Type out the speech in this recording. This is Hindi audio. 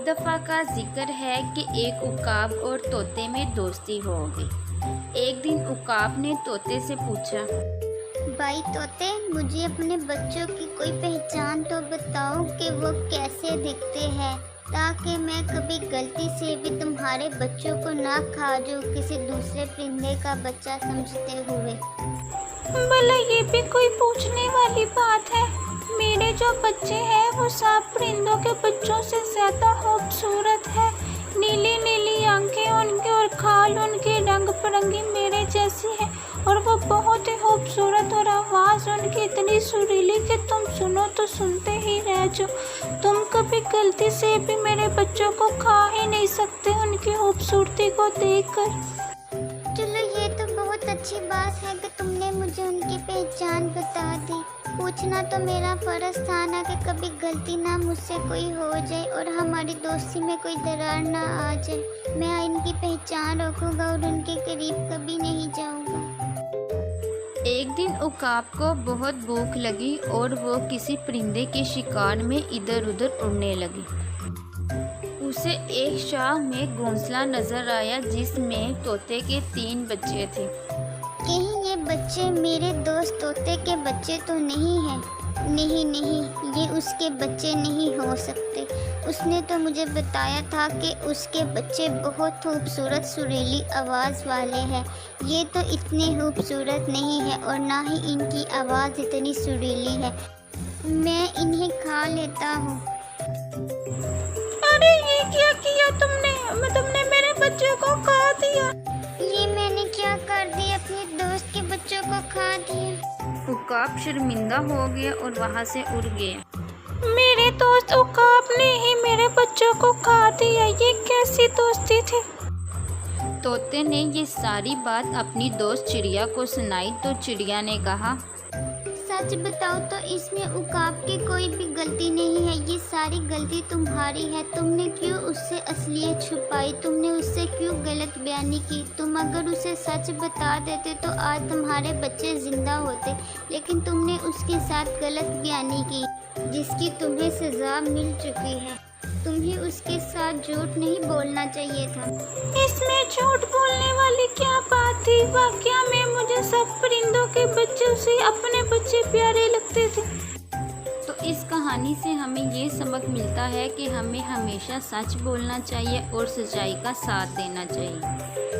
दफ़ा का जिक्र है कि एक उकाब और तोते में दोस्ती हो गई। एक दिन उकाब ने तोते से पूछा, भाई तोते, मुझे अपने बच्चों की कोई पहचान तो बताओ कि वो कैसे दिखते हैं, ताकि मैं कभी गलती से भी तुम्हारे बच्चों को ना खा जाऊं किसी दूसरे परिंदे का बच्चा समझते हुए। भला ये भी कोई पूछने वाली बात है। मेरे जो बच्चे हैं वो सब परिंदों के बच्चों से ज़्यादा खूबसूरत है। नीली नीली आंखें उनके और खाल उनके रंग बिरंगी मेरे जैसी है, और वो बहुत ही खूबसूरत, और आवाज़ उनकी इतनी सुरीली कि तुम सुनो तो सुनते ही रह जाओ। तुम कभी गलती से भी मेरे बच्चों को खा ही नहीं सकते उनकी खूबसूरती को देखकर। चलो, ये तो बहुत अच्छी बात है कि तुमने मुझे उनकी पहचान बता दी। पूछना तो मेरा फर्ज था ना कि कभी गलती ना मुझसे कोई हो जाए और हमारी दोस्ती में कोई दरार ना आ जाए। मैं इनकी पहचान रखूँगा और उनके करीब कभी नहीं जाऊँगा। एक दिन उकाब को बहुत भूख लगी और वो किसी परिंदे के शिकार में इधर उधर उड़ने लगी। उसे एक शाह में घोंसला नजर आया जिसमें तोते के 3 बच्चे थे। कहीं ये बच्चे मेरे दोस्त तोते के बच्चे तो नहीं हैं? नहीं नहीं, ये उसके बच्चे नहीं हो सकते। उसने तो मुझे बताया था कि उसके बच्चे बहुत खूबसूरत सुरीली आवाज़ वाले हैं। ये तो इतने खूबसूरत नहीं है और ना ही इनकी आवाज़ इतनी सुरीली है। मैं इन्हें खा लेता हूँ। अरे ये क्या किया तुमने मेरे बच्चों को खा दिया। ये मैंने क्या कर दिया? अपने दोस्त के बच्चों को खा दिया। उकाब शर्मिंदा हो गया और वहाँ से उड़ गया। मेरे दोस्त उकाब ने ही मेरे बच्चों को खा दिया। ये कैसी दोस्ती थी? तोते ने ये सारी बात अपनी दोस्त चिड़िया को सुनाई तो चिड़िया ने कहा, सच बताओ तो इसमें उकाब की कोई भी गलती नहीं है। ये सारी गलती तुम्हारी है। तुमने क्यों उससे असलियत छुपाई? तुमने उससे क्यों गलत बयानी की? तुम अगर उसे सच बता देते तो आज तुम्हारे बच्चे जिंदा होते, लेकिन तुमने उसके साथ गलत बयानी की जिसकी तुम्हें सज़ा मिल चुकी है। तुम्हें उसके साथ झूठ नहीं बोलना चाहिए था। इसमें झूठ बोलने वाली क्या बात थी? वाकया में मुझे सब परिंदों के बच्चों से अपने बच्चे प्यारे लगते थे। तो इस कहानी से हमें ये सबक मिलता है कि हमें हमेशा सच बोलना चाहिए और सच्चाई का साथ देना चाहिए।